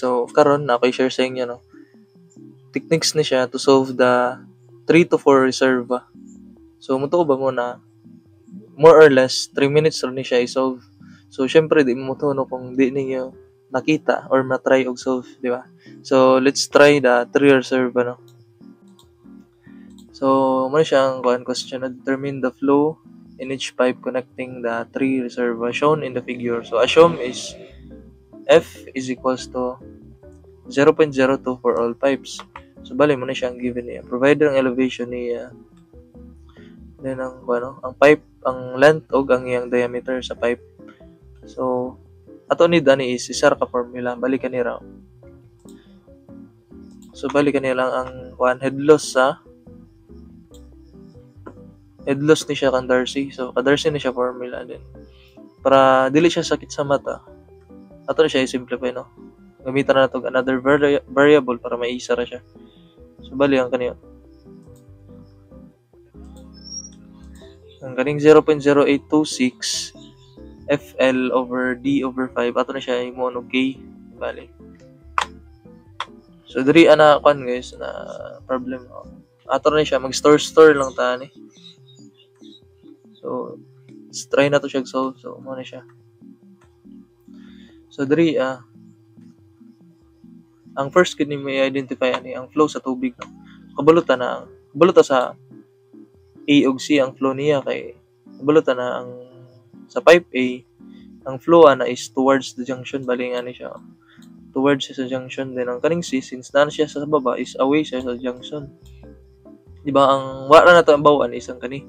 So karon na ako i-share sa inyo no. Techniques ni siya to solve the 3 to 4 reserva. So mutuo ba mo na more or less 3 minutes ron ni siya i-solve. So syempre di mo mutuo no kung di ninyo nakita or na-try og solve, di ba? So let's try the 3 reserva no. So mo siya ang question na determine the flow in each pipe connecting the 3 reserva shown in the figure. So assume is F is equals to 0.02 for all pipes. So bali mo na siyang given niya. Provided ang elevation niya. Then ang pipe, ang length o ang iyang diameter sa pipe. So ato ni dani is isar ka formula. Balikan ni raw. So balikan ni lang ang head loss ni siya kan Darcy. So ka-Darcy ni siya formula din. Para dili siya sakit sa mata. Ato na siya i-simplify no. Gamitan na nato another variable para maisa ra siya. So bali ang kaniyo. Ang kaning 0.0826 FL over D over 5 ato na siya imo og K bali. So diri ana guys na problem. Ato na siya mag-store lang ta ni. So let's try na to siya solve. So mo na siya. So diri ang first kini may identify ani ang flow sa tubig no. Kabulutan sa A ug C ang flow niya kay kabulutan na ang sa pipe A ang flow ana is towards the junction bali nga ni siya towards sa junction din ang kaning C since na siya sa baba is away siya sa junction. Di ba ang wala na to ang bawaan is ang kaning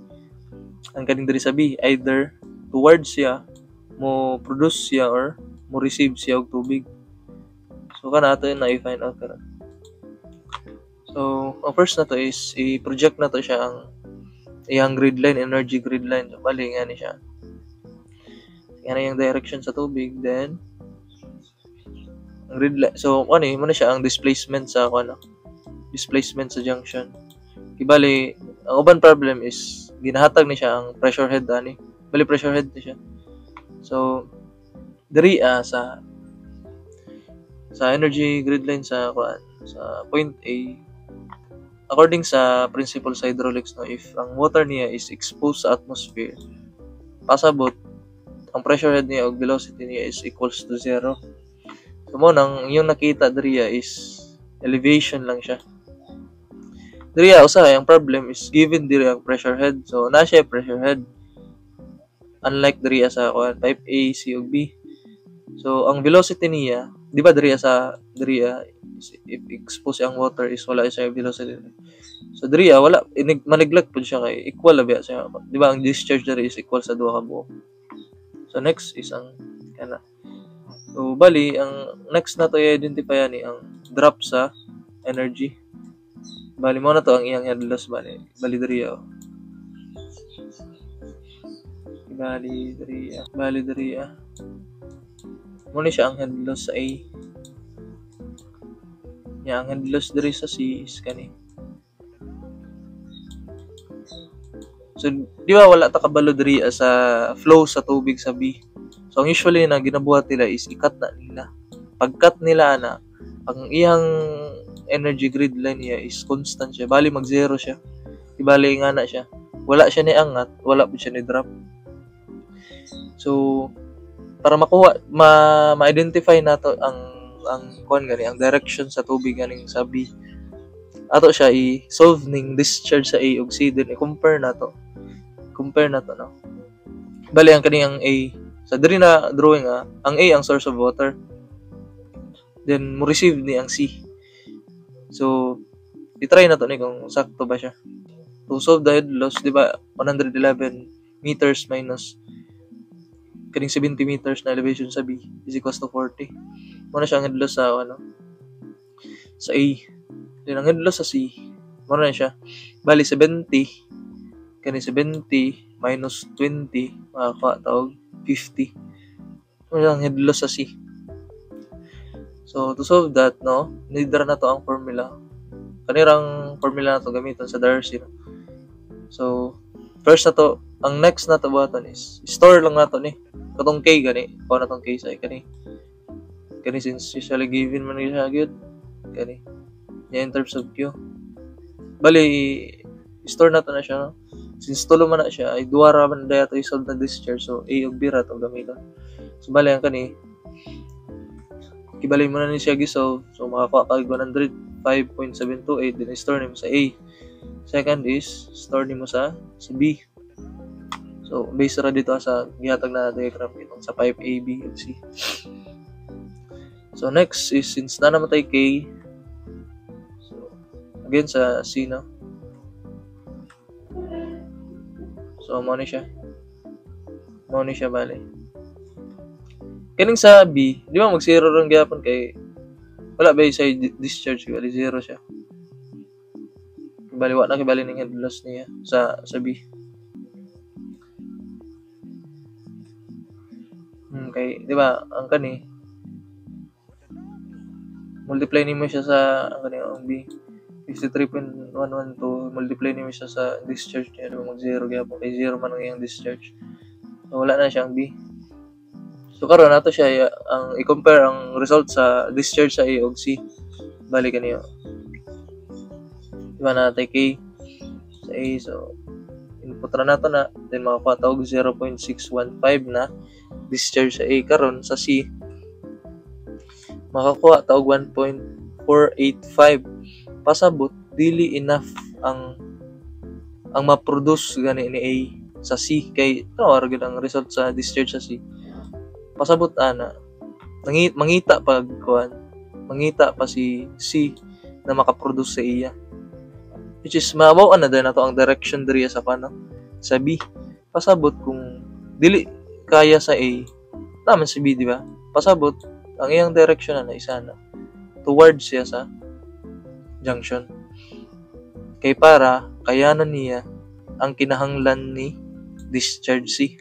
diri sa B either towards siya mo produce siya or mo receive siya og tubig. So kana ato na i-find out karon. So ang first na to is i-project na to siya ang iyang grid line, energy grid line. So bali nga ni siya. Yan ang direction sa tubig then ang grid line. So mo na siya ang displacement sa displacement sa junction. Kibali ang uban problem is ginahatag ni siya ang pressure head ani. Bali pressure head ni siya. So diri sa energy grid line sa point A according sa principle sa hydraulics no if ang water niya is exposed sa atmosphere pasabot ang pressure head niya ug velocity niya is equals to 0. So mo nang yung nakita diri is elevation lang siya. Diri usa ang problem is given diri ang pressure head. So na siya pressure head. Unlike diri sa type A, C ug B. So ang velocity niya, di ba diri if expose ang water is wala siya velocity. So diri wala maneglect pud siya kay equal ba siya. Di ba ang discharge diri is equal sa duha ka buok. So next is ang kana. So bali ang next na to i-identify ni ang drop sa energy. Bali mo na to ang iyang head loss bali diri Bali diri Muna siya ang head loss sa A. Ang head loss diri sa C is kani. So, di ba wala ta kabalo diri sa flow sa tubig sa B. So, ang usually na ginabuhat nila is i-cut na nila. Pag-cut nila na, ang iyang energy grid line niya is constant siya. Bali mag-zero siya. Ibali nga na siya. Wala siya ni angat, wala po siya ni drop. So, para makuha ma-identify nato ang direction sa tubig ganing sa B ato siya i-solve ning discharge sa A ug C din i-compare nato no. Bali ang kaniyang A sa diri na drawing ang A ang source of water then mo receive ni ang C. So i-try nato ni kung sakto ba siya to solve the head loss. Di ba 111 meters minus kaning 70 meters na elevation sa B is equals to 40. Muna siya ang head loss sa sa A. Then ang head loss sa C, muna na siya. Bali 70 kani 70 minus 20 makakatawag 50. Muna ang head loss sa C. So to solve that no, nidra na to ang formula. Kanirang formula na to gamiton sa Darcy. No? So first na to, ang next na to buhaton is store lang nato ni katong K gani, kuha na tong K sa kani. Kani since usually given man siya gyud. Kani. In terms of Q. Bali, store na to na siya. No? Since tulo man na siya, ay duwa ra man daya to isolve na discharge. So, A ug B ra to gamiton. So, bali ang kani. Kibalay mo na ni siya gisolve. So, makakuha ka 105.728. Then, store nimo sa A. Second is, store nimo sa B. So, based ra dito sa gihatag na diagram itong sa pipe A, B, ug C. So, next is, since na namatay K, so, again sa C, no? So, mo ni siya. Bali. Kaning sa B, di ba mag-zero rin gyapon kay wala ba sa discharge, bali zero siya. Bali, wala na kibali ng head loss niya sa B. Okay, di ba, ang kani, multiply nimo siya sa, ang kani, ang B, 53.112, multiply nimo siya sa discharge niya, di ba, mag-zero gyapon kay zero man ang iyang discharge. So, wala na siyang B. So, karon nato siya, ang i-compare ang result sa discharge sa A ug C. Bali kaniyo. Diba natin K sa A. So, input ra nato na. Then, makakuha tawag 0.615 na discharge sa A. Karon sa C, makakuha tawag 1.485. Pasabot, dili enough ang ma-produce gani ni A sa C. Kay, ito, ang result sa discharge sa C. Pasabot ana mangita pa si C na makaproduce sa iya, which is mabaw na din nato ang direction diri sa sa B. Pasabot kung dili kaya sa A naman si B, di ba? Pasabot ang iyang direction na isa na towards siya sa junction, kay para kayanan niya ang kinahanglan ni discharge C.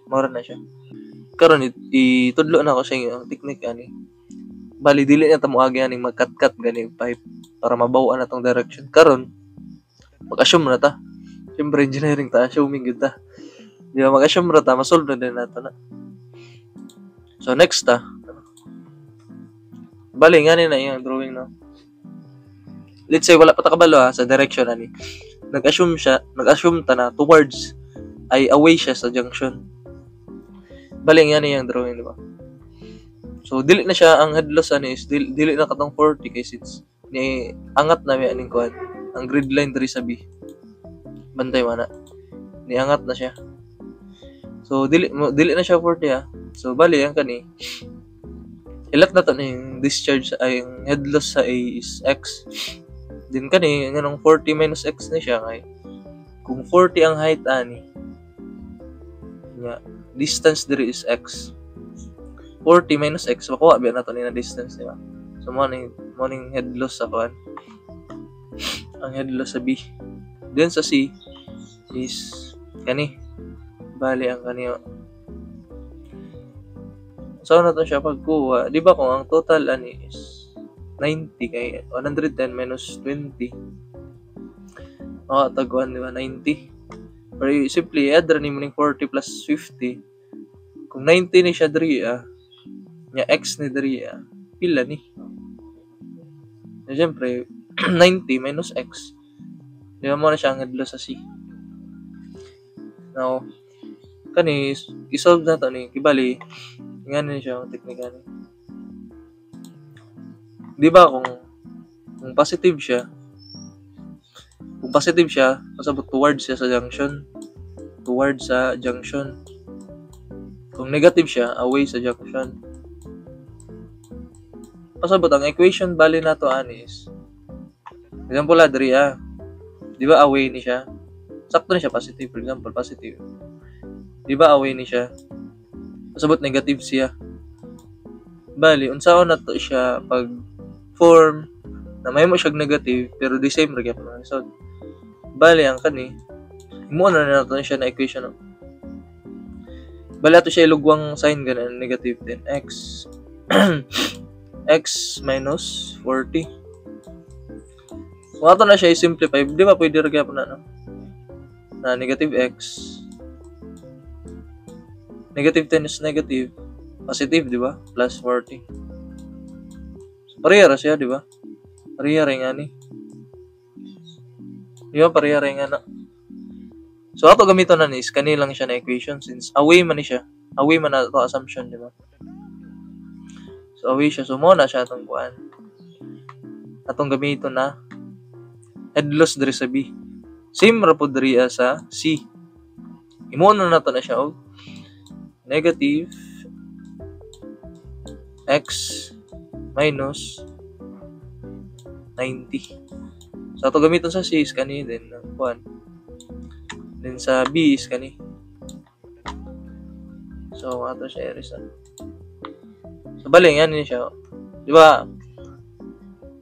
Mora na siya. Karon itudlo na ko sa inyo ang technique ani. Bali dili na ta moagi aning magkat-kat gani pipe para mabaw-an natong direction. Karon mag-assume na ta. Siyempre engineering ta, assuming gud ta. Di ba, mag-assume na ta, masolve na din nato na. So next ta. Bali ngani na iyang drawing, no. Let's say wala pa ta kabalo sa direction ani. Nag-assume ta na towards ay away siya sa junction. Bali nga niya yung drawing, di ba? So, dili na siya, ang head loss ani is, dili na katong 40 kasi it's, ni angat na may aning kuhan. Ang grid line diri sa B. Bantay man na. Ni angat na siya. So, dili na siya 40 ha. So, bali, ang kani, ilat na to na yung discharge, ay, yung head loss sa A is X. Din kani, ng 40 minus X na siya, kay, kung 40 ang height ani, nga, distance diri is X. 40 minus X, makuha ba na ito na distance, di ba? So, morning head loss sa kuhan. Ang head loss sa B. Then sa C is kani. Bali ang kani. So, na to siya pagkuha. Di ba kung ang total ani is 90 kay 110 minus 20. Makataguan, di ba? 90. Or simply, add rin mo ng 40 plus 50. Kung 90 ni siya diri, nya X ni diri, pila ni? So, siyempre, 90 minus X. Di ba mo na siya ang head loss sa C. Now, kani, isolve na to ni, kibali, nga na siya ang teknika ni. Di ba kung positive siya, pasabot towards siya sa junction. Towards sa junction. Kung negative siya, away sa junction. Pasabot ang equation bali nato ani is, example diri di ba away ni siya? Sakto ni siya positive, for example, positive. Di ba away ni siya? Pasabot negative siya. Bali, unsaon na to siya pag form na may mo siya negative pero the same ra gyapon ang result. Bali ang kani, imo na nato siya na equation, no? Bali ato siya ilugwang sign ganan negative 10x x minus 40. Kung ato na siya i-simplify, di ba pwede ra gyapon na, no? Na negative x, negative 10 is negative, Positive, di ba? Plus 40. So, pareha siya, di ba? Pareha rin nga ni. Di ba? Pareha rin nga na. So, ato gamiton na is kanilang siya na equation since away man ni siya. Away man na ito assumption, di ba? So, away siya. So, muna siya itong kuan. Atong gamiton na head loss diri sa B. Same ra po diri sa C. Imuna na to na siya og negative x minus 90. So, ato gamiton sa C is kani din ng kuan. Then sa B is kani. So, ato siya erisa. So, bali, yan siya. Di ba,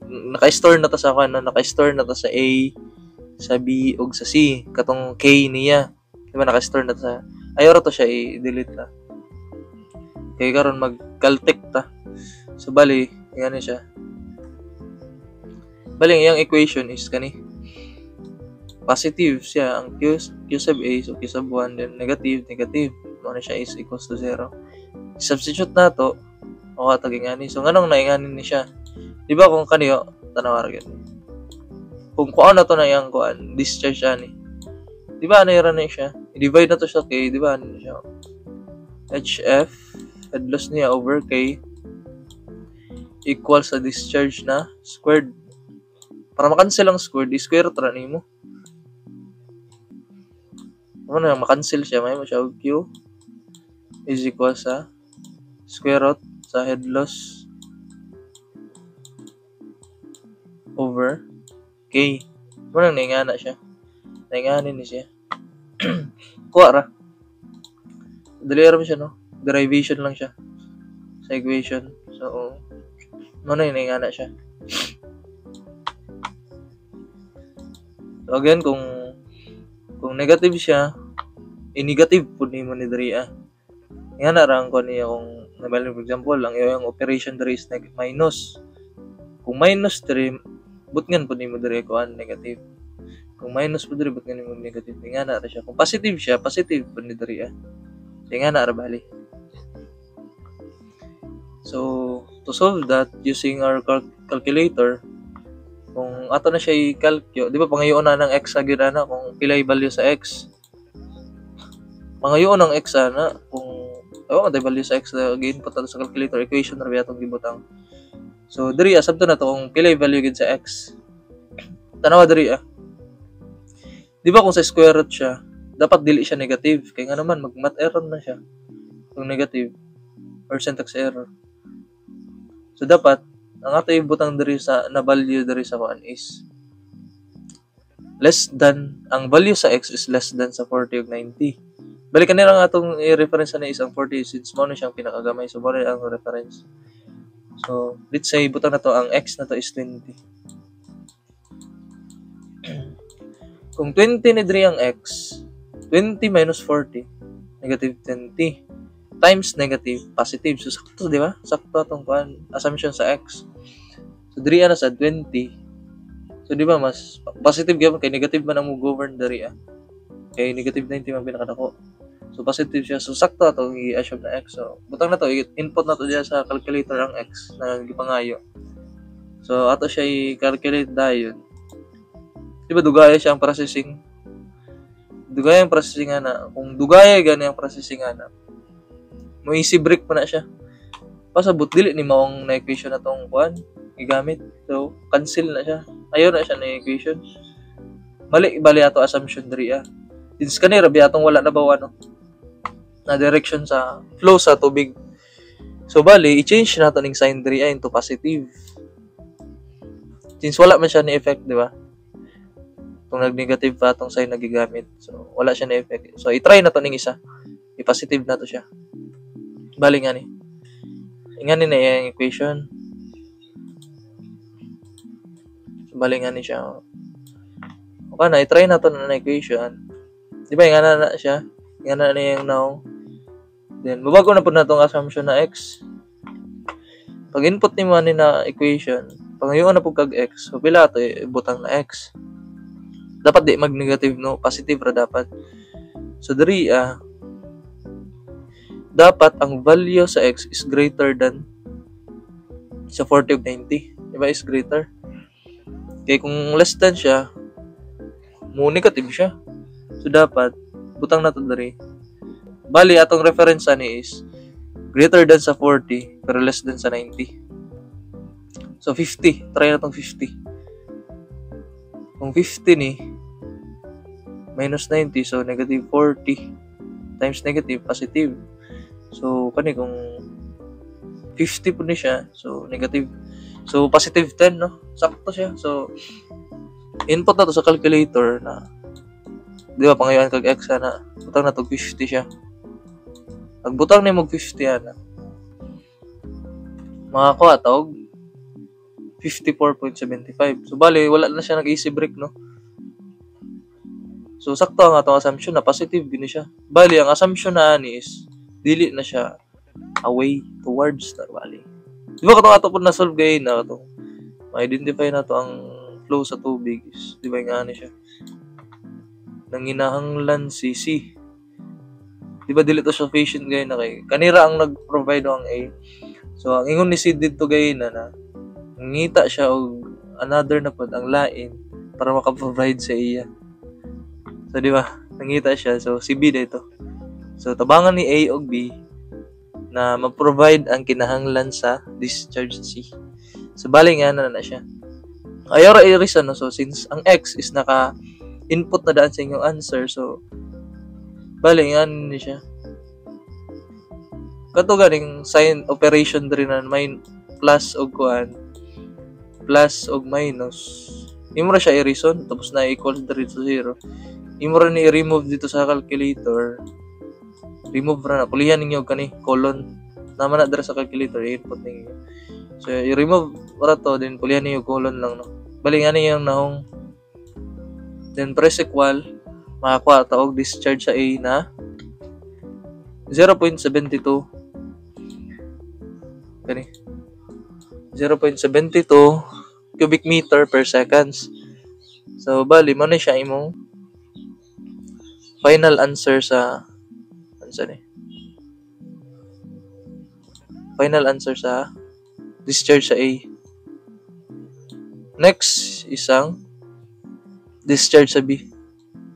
naka-store na to sa kuan, naka-store na to sa A, sa B, ug sa C. Katong K niya. Di ba, naka-store na to sa... Ayaw to siya i-delete ta. Kaya karon mag-caltech ta. So, bali, yan siya. Bali, yung equation is kani. Positive siya ang Q sub A, so Q sub 1, then negative. Ano siya is equals to 0. Substitute na to, o kataging ani. So, nganong nainganin ni siya? Di ba kung kaniyo, tanawar gani. Kung kuan na to na yung kuan, discharge ani. Di ba ano yun na siya? I-divide na to siya K, di ba ano siya? HF, head loss niya over K, equals sa discharge na squared. Para makancel ang squared, i-square root ra nimo. Ano na, makancel siya, may mo siya Q is equal sa square root sa head loss over K. Ano nang naingana siya? Nainganin ni siya. Kuha ra. Dali ra siya, no? Derivation lang siya sa equation. So, ano yung naingana siya? So, again, kung negative siya, i-negative po ni mo ni Dri, Nga na rang ko niya kung, for example, ang iyong operation Dri is minus. Kung minus 3, butngan po ni mo Dri ko negative. Kung minus po Dri, butngan ni mo negative. Nga na ra siya. Kung positive siya, positive po ni Dri, Nga na ra bali. So, to solve that, using our calculator, kung ato na siya i-calculate, di ba pangayoon na ng x sa ginana kung pilay value sa x. Pangayoon ng x na kung tayo value sa x na gi-input ato sa calculator equation na biya itong gibutang. So, diri sabto na to kung pilay value gid sa x. Tanawa diri Di ba kung sa square root siya, dapat dili siya negative. Kaya nga naman, mag-math error na siya. Kung negative or syntax error. So, dapat ang ato ibutang diri sa na value diri sa kuan is less than, ang value sa x is less than sa 40 ug 90. Balikan nila nga atong i-reference na is ang 40 since mo na siyang pinakagamay. So, mo na ang reference. So, let's say, butang na to, ang x na to is 20. Kung 20 ni diri ang x, 20 minus 40, negative 20. Times negative, positive. So, sakto, di ba? Sakto itong assumption sa x. So, diri na sa 20. So, di ba, mas positive gamit kay negative man ang govern diri Kay negative 90 man pinakadako. So, positive siya. So, sakto itong i-assume na x. So, butang na to, input na to diya sa calculator ang x na gipangayo. So, ato siya i-calculate dayon. Di ba, dugaya siya ang processing? Dugaya ang processing na. Kung dugaya gani ang processing na, mo easy break pa na siya. Pasabot dili ni maong na equation na tong kuan gigamit. So cancel na siya. Ayaw na siya na equation. Bali ato assumption diri Since kanira bi atong wala na bawa no. Na direction sa flow sa tubig. So bali i-change nato ning sign diri into positive. Since wala man siya ni effect, di ba? Kung nag-negative pa atong sign na gigamit. So wala siya na effect. So i-try na to ning isa. I-positive na to siya. Bali nga ni. Nga ni na yung equation. Bali nga ni siya. Okay na, i-try na to na equation. Di ba, nga na siya. Nga na yung now. Then, babago na po na itong assumption na x. Pag input ni mo na equation, pag ngayon na po kag x, so pila ito, butang na x. Dapat di mag-negative, no? Positive ra dapat. So, dapat ang value sa x is greater than sa 40 of 90. Diba is greater? Kaya kung less than siya, mo negative siya. So dapat, butang na to dari. Bali, atong reference ani is greater than sa 40 pero less than sa 90. So 50. Try na tong 50. Kung 50 ni minus 90, so negative 40 times negative, positive. So, kani kung 50 po ni siya, so negative. So, positive 10, no? Sakto siya. So, input na to sa calculator na, di ba, pangayon kag x na, butang na to 50 siya. Pag butang ni mo 50 na, makakuha tawag 54.75. So, bali, wala na siya nag-easy break, no? So, sakto ang atong assumption na positive gini siya. Bali, ang assumption na ani is dili na siya away towards na bali. Di ba katong ato po na-solve gayon na katong ma-identify na to ang flow sa tubig is, di ba nga ani siya? Nanginahanglan si C. Di ba dili to sufficient gayon na kay kanira ang nag-provide ang A. So, ang ingon ni C dito gayon na ngita siya og another na pod ang lain para maka-provide sa iya. So, di ba? Nangita siya. So, si B dito. So, tabangan ni A o B na mag-provide ang kinahanglan sa discharge C. So, bali nga na siya. Ayaw i-reason, no? So, since ang X is naka-input na daan sa inyong answer, so, bali nga na siya. Kato ganing sign operation rin na may plus o kuan, plus o minus. Imo ra siya i-reason, tapos na equals diri to 0. Imo ra ni i-remove dito sa calculator. Remove ra na. Kulihan ninyo kani colon. Naman na dira sa calculator, i-input ninyo. So, i-remove ra to, then kulihan ninyo colon lang, no? Bali nga ninyo nahong. Then, press equal. Makakuha taog discharge sa A na 0.72. Kani. 0.72 cubic meter per seconds. So, bali, mo na siya imong final answer sa final answer sa discharge sa A. Next, isang discharge sa B.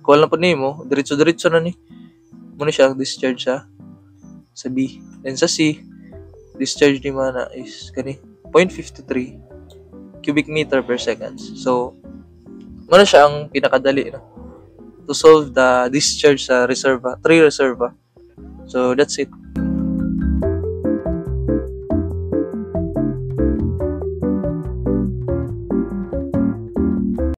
Kuha lang po nimo, diretso-diretso na ni. Muna siya ang discharge sa B. Then sa C, discharge ni mana is kani 0.53 cubic meter per seconds. So, muna siya ang pinakadali, no? To solve the discharge sa reserva, 3 reserva. So, that's it.